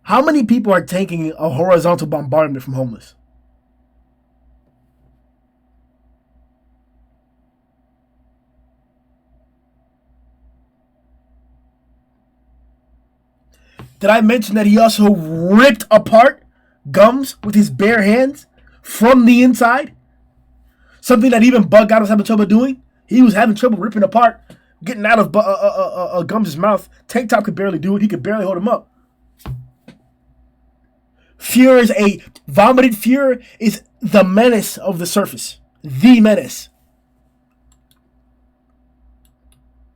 How many people are taking a horizontal bombardment from Homeless? Did I mention that he also ripped apart Gums with his bare hands from the inside? Something that even Bug God was having trouble doing. He was having trouble ripping apart, getting out of Gums' mouth. Tank Top could barely do it. He could barely hold him up. Fuhrer is a vomited. Fuhrer is the menace of the surface. The menace.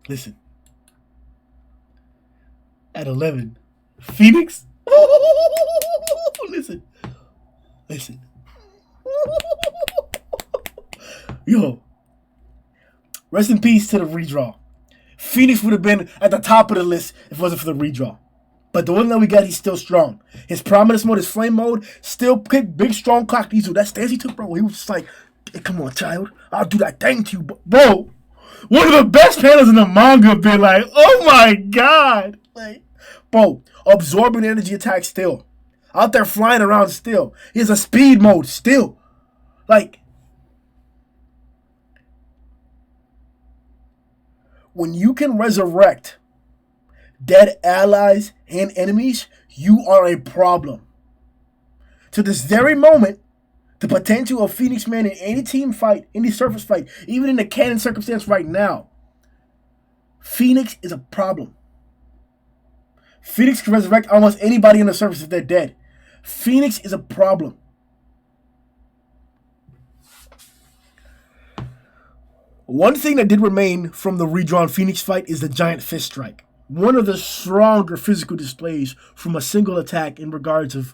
Listen. At 11, Phoenix. Listen. Yo. Rest in peace to the redraw. Phoenix would have been at the top of the list if it wasn't for the redraw. But the one that we got, he's still strong. His Prominence mode, his Flame mode, still big, strong clock. That stance he took, bro, he was just like, hey, come on, child. I'll do that thing to you. Bro, one of the best panels in the manga been like, oh my God. Like, bro, absorbing energy attack still. Out there flying around still. He has a speed mode still. Like, when you can resurrect dead allies and enemies, you are a problem. To this very moment, the potential of Phoenix Man in any team fight, any surface fight, even in the canon circumstance right now, Phoenix is a problem. Phoenix can resurrect almost anybody on the surface if they're dead. Phoenix is a problem. One thing that did remain from the redrawn Phoenix fight is the Giant Fist Strike. One of the stronger physical displays from a single attack in regards of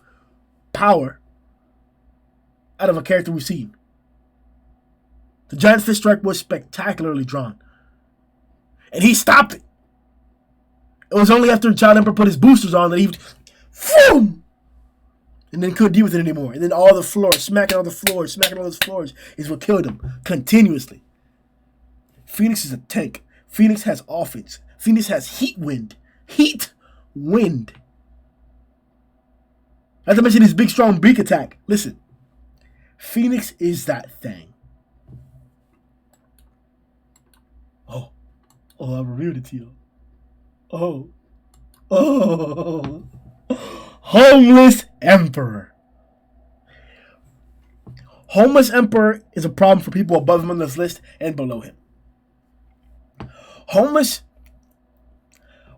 power out of a character we've seen. The Giant Fist Strike was spectacularly drawn. And he stopped it. It was only after Child Emperor put his boosters on that he boom, and then couldn't deal with it anymore. And then all the floors, smacking all those floors is what killed him continuously. Phoenix is a tank. Phoenix has offense. Phoenix has heat wind. Heat wind. Not to mention his big, strong beak attack. Listen, Phoenix is that thing. Oh, I revealed it to you. Oh, Homeless Emperor. Homeless Emperor is a problem for people above him on this list and below him. Homeless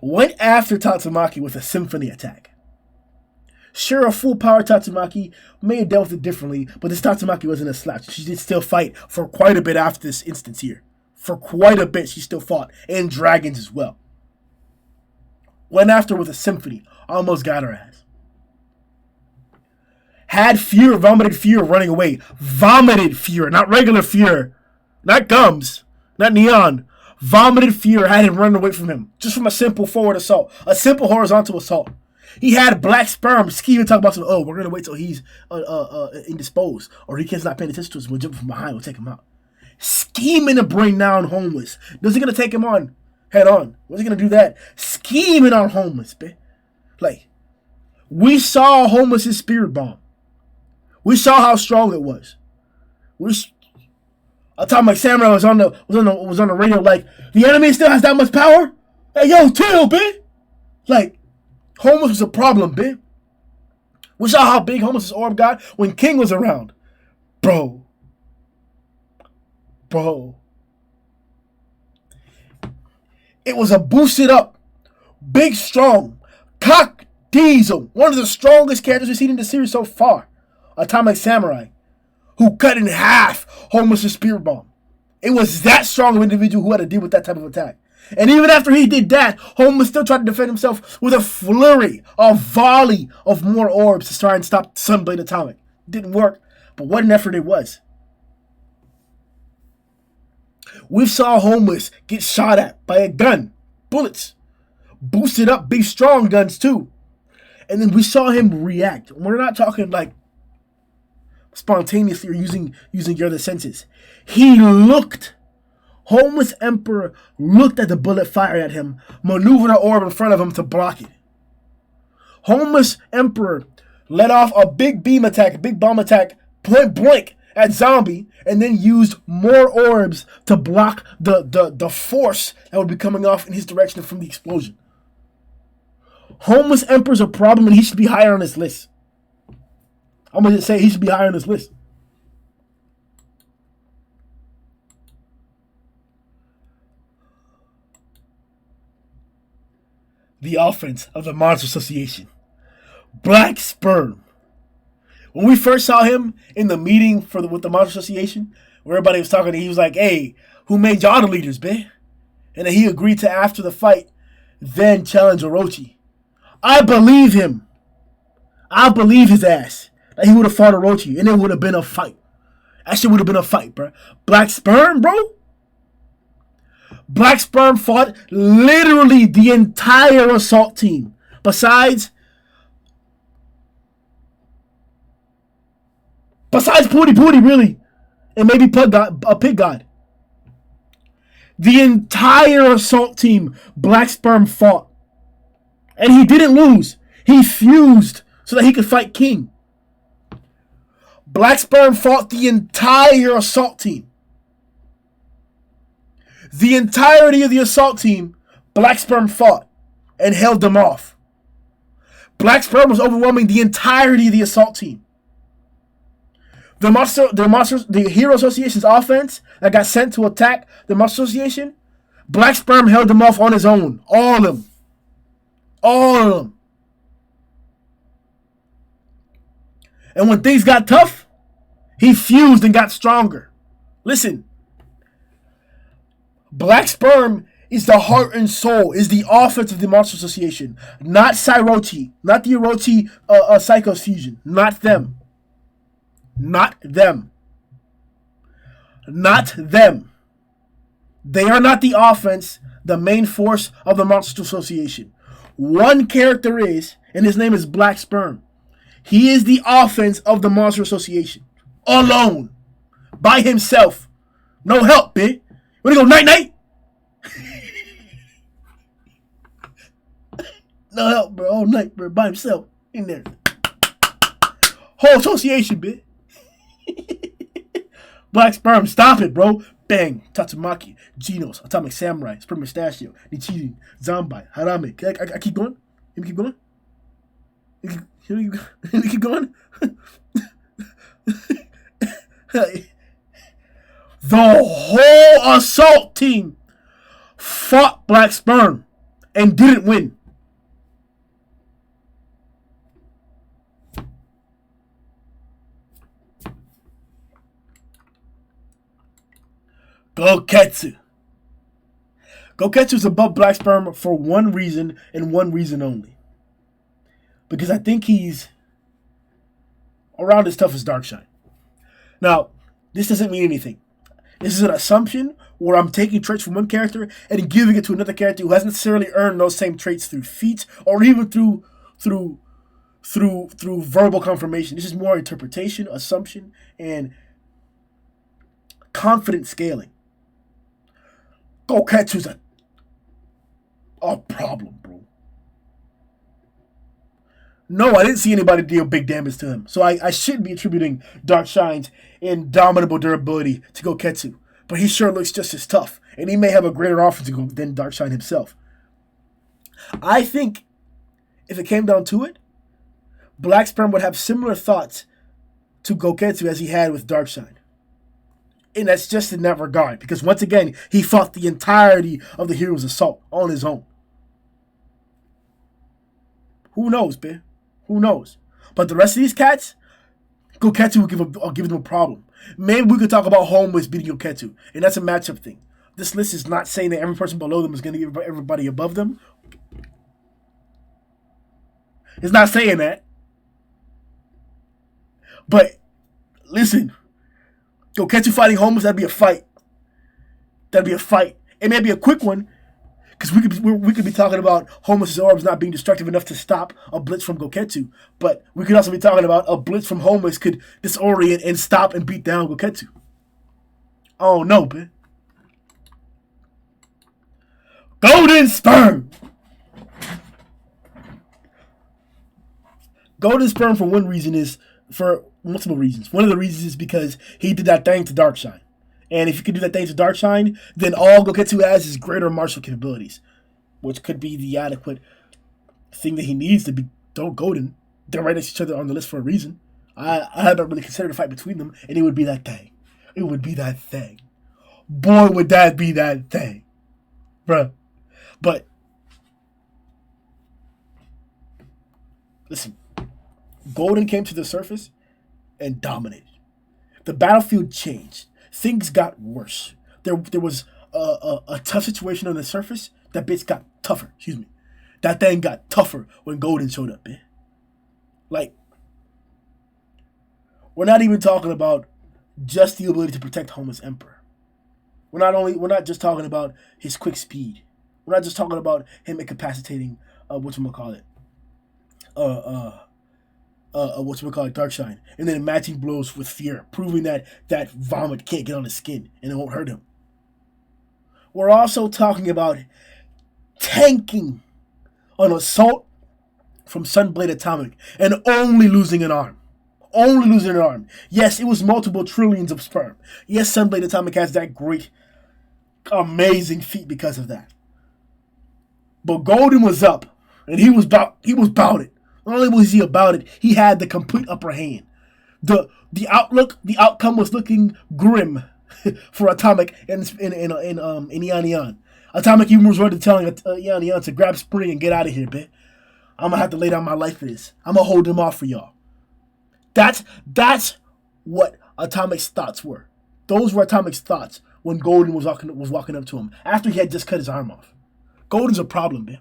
went after Tatsumaki with a symphony attack. Sure, a full power Tatsumaki may have dealt with it differently, but this Tatsumaki wasn't a slouch. She did still fight for quite a bit after this instance here. For quite a bit, she still fought, and dragons as well. Went after with a symphony, almost got her ass. Had fear, vomited fear running away. Vomited fear, not regular fear. Not gums, not neon. Vomited fear had him running away from him, just from a simple forward assault, a simple horizontal assault. He had black sperm scheming, talking about some, oh, we're going to wait till he's indisposed, or he can't not paying attention to us, we'll jump from behind, we'll take him out. Scheming to bring down Homeless. Was he going to take him on head on? Was he going to do that? Scheming on Homeless, bitch. Like, we saw Homeless's spirit bomb. We saw how strong it was. Atomic Samurai was on the radio like, the enemy still has that much power? Hey, yo, chill, bitch. Like, Homeless was a problem, bitch. We saw how big Homeless's orb got when King was around. Bro. It was a boosted up, big, strong, cock diesel. One of the strongest characters we've seen in the series so far. Atomic Samurai. Who cut in half Homeless's spirit bomb. It was that strong of an individual who had to deal with that type of attack. And even after he did that, Homeless still tried to defend himself with a flurry, a volley of more orbs to try and stop Sunblade Atomic. Didn't work, but what an effort it was. We saw Homeless get shot at by a gun, bullets, boosted up, big strong guns too. And then we saw him react. We're not talking like spontaneously or using your other senses. He looked. Homeless Emperor looked at the bullet fired at him, maneuvered an orb in front of him to block it. Homeless Emperor let off a big beam attack, a big bomb attack, point blank at Zombie, and then used more orbs to block the force that would be coming off in his direction from the explosion. Homeless Emperor's a problem, and he should be higher on this list. I'm going to say he should be higher on this list. The offense of the Monster Association. Black Sperm. When we first saw him in the meeting with the Monster Association, where everybody was talking, he was like, hey, who made y'all the leaders, man? And then he agreed to, after the fight, then challenge Orochi. I believe him. I believe his ass. That he would have fought Orochi, and it would have been a fight. That shit would have been a fight, bro. Black Sperm, bro? Black Sperm fought literally the entire assault team. Besides Pooty, really. And maybe Pig God. The entire assault team Black Sperm fought. And he didn't lose. He fused so that he could fight King. Black Sperm fought the entire assault team. The entirety of the assault team, Black Sperm fought and held them off. Black Sperm was overwhelming the entirety of the assault team. The Hero Association's offense that got sent to attack the Monster Association, Black Sperm held them off on his own. All of them. All of them. And when things got tough, he fused and got stronger. Listen. Black Sperm is the heart and soul, is the offense of the Monster Association. Not Sairochi. Not the Orochi Psychos fusion. Not them. Not them. Not them. They are not the offense, the main force of the Monster Association. One character is, and his name is Black Sperm. He is the offense of the Monster Association. Alone. By himself. No help, bitch. Wanna go night-night? No help, bro. All night, bro, by himself in there. Whole association, bitch. Black Sperm, stop it, bro. Bang, Tatsumaki, Genos, Atomic Samurai, Sperm Mustachio, Nichirin, Zambai, Harame. I keep going? Let me keep going? Let me keep going? The whole assault team fought Black Sperm and didn't win. Goketsu. Goketsu is above Black Sperm for one reason and one reason only. Because I think he's around as tough as Darkshine. Now, this doesn't mean anything. This is an assumption where I'm taking traits from one character and giving it to another character who hasn't necessarily earned those same traits through feats or even through verbal confirmation. This is more interpretation, assumption, and confident scaling. Goketsu's a problem, bro. No, I didn't see anybody deal big damage to him. So I shouldn't be attributing Darkshine's indomitable durability to Goketsu. But he sure looks just as tough. And he may have a greater offense than Darkshine himself. I think if it came down to it, Black Sperm would have similar thoughts to Goketsu as he had with Darkshine. And that's just in that regard. Because once again, he fought the entirety of the hero's assault on his own. Who knows, man? Who knows? But the rest of these cats, Goketsu will give them a problem. Maybe we could talk about Homeless beating Goketsu. And that's a matchup thing. This list is not saying that every person below them is going to give everybody above them. It's not saying that. But, listen. Goketsu fighting Homeless, that'd be a fight. That'd be a fight. It may be a quick one, because we could be talking about Homeless's orbs not being destructive enough to stop a blitz from Goketsu. But we could also be talking about a blitz from Homeless could disorient and stop and beat down Goketsu. Oh no, man. Golden Sperm! Golden Sperm for one reason is for multiple reasons. One of the reasons is because he did that thing to Darkshine. And if you can do that thing to Darkshine, then all Goketsu has is greater martial capabilities, which could be the adequate thing that he needs to be golden. They're right next to each other on the list for a reason. I haven't really considered a fight between them, and it would be that thing. It would be that thing. Boy, would that be that thing. Bruh. But, listen, Golden came to the surface and dominated. The battlefield changed. Things got worse. There was a tough situation on the surface. That bitch got tougher. Excuse me. That thing got tougher when Golden showed up, man. Like, we're not even talking about just the ability to protect Homeless Emperor. We're not just talking about his quick speed. We're not just talking about him incapacitating Darkshine, and then matching blows with fear, proving that vomit can't get on his skin and it won't hurt him. We're also talking about tanking an assault from Sunblade Atomic and only losing an arm. Only losing an arm. Yes, it was multiple trillions of sperm. Yes, Sunblade Atomic has that great, amazing feat because of that. But Golden was up, and he was about it. Not only was he about it, he had the complete upper hand. The outcome was looking grim for Atomic in Yan Yan. Atomic even was ready telling Yan Yan to grab Spring and get out of here, bitch. I'm gonna have to lay down my life for this. I'm gonna hold him off for y'all. That's what Atomic's thoughts were. Those were Atomic's thoughts when Golden was walking up to him after he had just cut his arm off. Golden's a problem, man.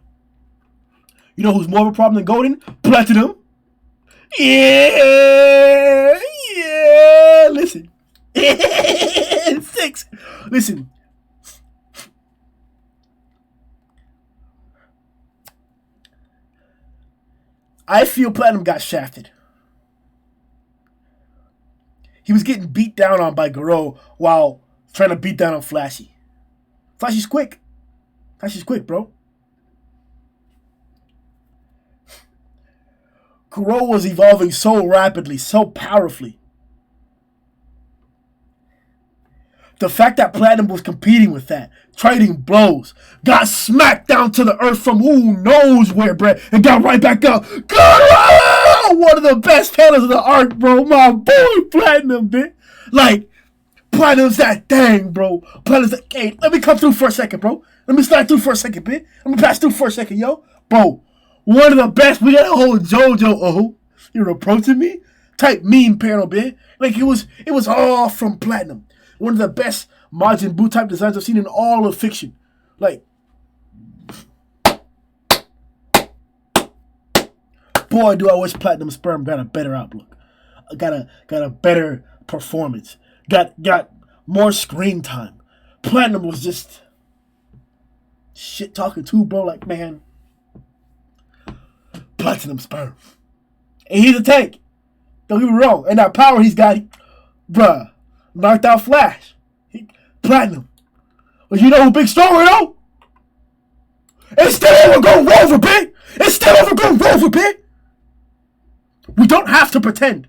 You know who's more of a problem than Golden? Platinum. Yeah. Listen. 6. Listen. I feel Platinum got shafted. He was getting beat down on by Garou while trying to beat down on Flashy. Flashy's quick. Flashy's quick, bro. Guro was evolving so rapidly, so powerfully. The fact that Platinum was competing with that, trading blows, got smacked down to the earth from who knows where, bruh, and got right back up. Guro! One of the best handlers of the arc, bro. My boy Platinum, bitch. Like, Platinum's that thing, bro. Platinum's that. Hey, let me come through for a second, bro. Let me slide through for a second, bitch. Let me pass through for a second, yo. Bro, one of the best. We got a whole JoJo. Oh, you're approaching me? Type meme panel, bitch. Like, it was all from Platinum. One of the best Majin Buu type designs I've seen in all of fiction. Like, boy, do I wish Platinum Sperm got a better outlook. Got a better performance. Got more screen time. Platinum was just shit talking too, bro. Like, man, Platinum Sperm. And he's a tank. Don't get me wrong. And that power he's got, bruh, knocked out Flash. Platinum. But you know who big stronger though? It's still overgrown Rover, bitch. It's still overgrown Rover, bitch. We don't have to pretend.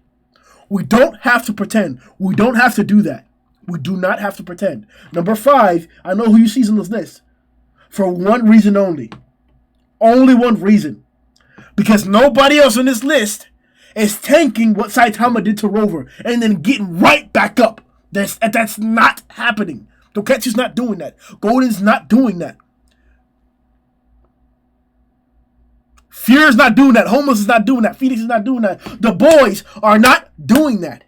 We don't have to pretend. We don't have to do that. We do not have to pretend. Number 5, I know who you see on this list. For one reason only. Only one reason. Because nobody else on this list is tanking what Saitama did to Rover and then getting right back up. That's not happening. Doketsu's not doing that. Golden's not doing that. Fear is not doing that. Homeless is not doing that. Phoenix is not doing that. The boys are not doing that.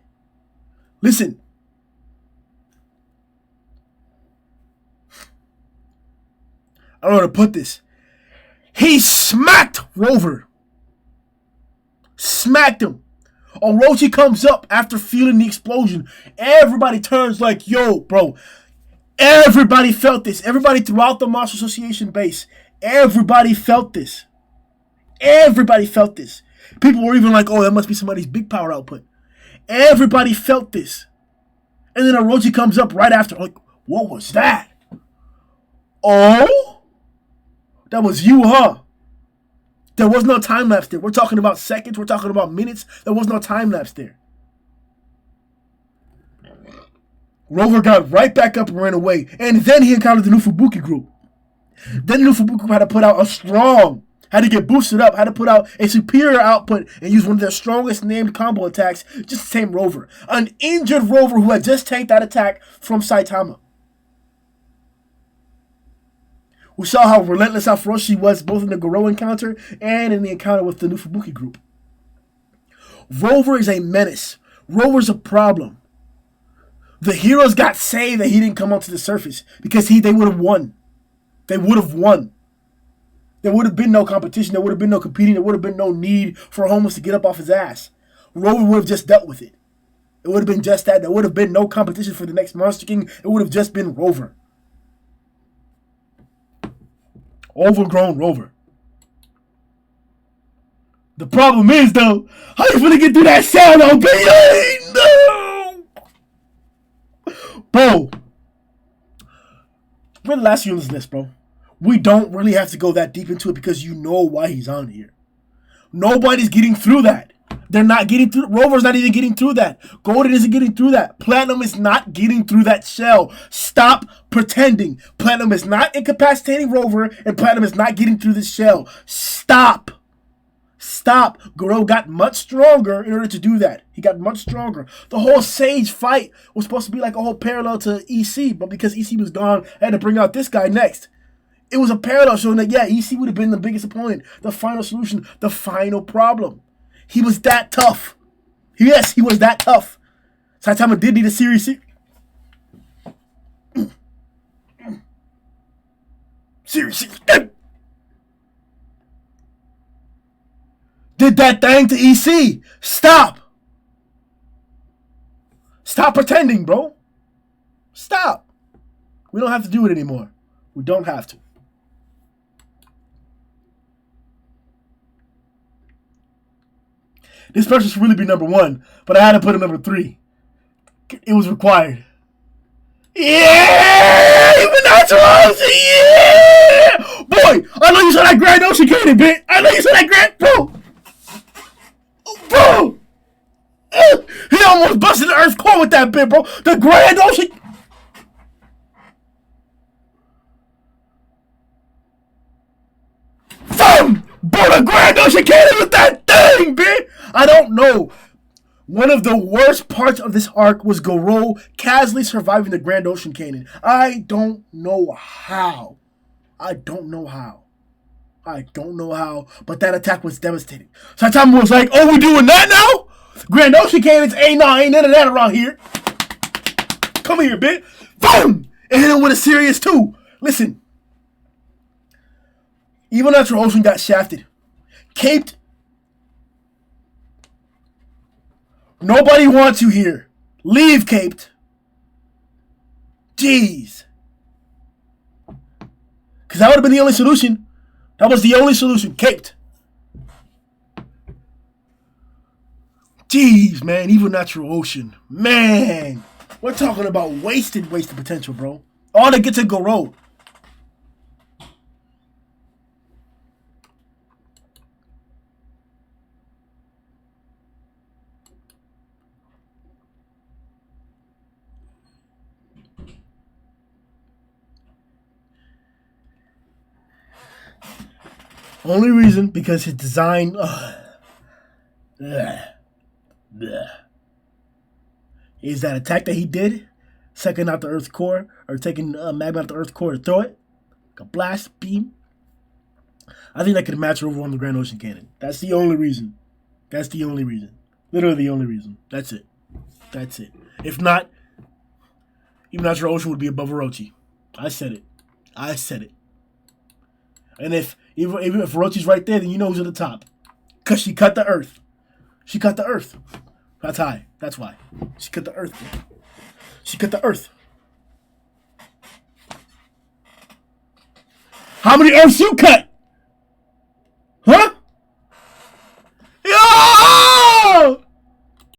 Listen. I don't know how to put this. He smacked Rover. Smacked him. Orochi comes up after feeling the explosion. Everybody turns like, yo, bro. Everybody felt this. Everybody throughout the Monster Association base. Everybody felt this. Everybody felt this. People were even like, oh, that must be somebody's big power output. Everybody felt this. And then Orochi comes up right after. Like, what was that? Oh? That was you, huh? There was no time lapse there. We're talking about seconds. We're talking about minutes. There was no time lapse there. Rover got right back up and ran away. And then he encountered the new Fubuki group. Then the new Fubuki group had to put out a strong, had to get boosted up, had to put out a superior output and use one of their strongest named combo attacks just to tame Rover. An injured Rover who had just tanked that attack from Saitama. We saw how relentless, how ferocious he was both in the Goro encounter and in the encounter with the new Fubuki group. Rover is a menace. Rover's a problem. The heroes got saved that he didn't come onto the surface because they would have won. They would have won. There would have been no competition. There would have been no competing. There would have been no need for Homeless to get up off his ass. Rover would have just dealt with it. It would have been just that. There would have been no competition for the next Monster King. It would have just been Rover. Overgrown Rover. The problem is, though, how you finna get through that cell, though, baby? No! Bro. We're the last few on this list, bro. We don't really have to go that deep into it because you know why he's on here. Nobody's getting through that. They're not getting through. Rover's not even getting through that. Golden isn't getting through that. Platinum is not getting through that shell. Stop pretending. Platinum is not incapacitating Rover, and Platinum is not getting through this shell. Stop. Stop. Goro got much stronger in order to do that. He got much stronger. The whole Sage fight was supposed to be like a whole parallel to EC, but because EC was gone, I had to bring out this guy next. It was a parallel showing that, yeah, EC would have been the biggest opponent, the final solution, the final problem. He was that tough. Yes, he was that tough. Saitama did need a series. Seriously. Did that thing to EC. Stop. Stop pretending, bro. Stop. We don't have to do it anymore. We don't have to. This person should really be number 1, but I had to put him number 3. It was required. Yeah! Even that's yeah! Boy, I know you saw that Grand Ocean Cannon, bitch. I know you saw that Grand... Bro! Bro! He almost busted the Earth's core with that bit, bro. The Grand Ocean. Bro, the Grand Ocean Cannon with that thing, bitch. I don't know. One of the worst parts of this arc was Garou casually surviving the Grand Ocean Cannon. I don't know how. But that attack was devastating. Saitama was like, oh, we doing that now? Grand Ocean Cannons ain't none of that around here. Come here, bitch. Boom! And hit him with a serious too. Listen. Even after Ocean got shafted, caped. Nobody wants you here. Leave, caped. Jeez. Because that would have been the only solution. That was the only solution. Caped. Jeez, man. Even Natural Ocean. Man. We're talking about wasted potential, bro. All to get to Garou. Only reason, because his design... is that attack that he did, sucking out the Earth's core, or taking magma out the Earth's core to throw it, like a blast beam. I think that could match over on the Grand Ocean Cannon. That's the only reason. Literally the only reason. That's it. If not, even Natural Ocean would be above Orochi. I said it. And even if Orochi's right there, then you know who's at the top. Because she cut the Earth. That's high. That's why. She cut the Earth. How many Earths you cut?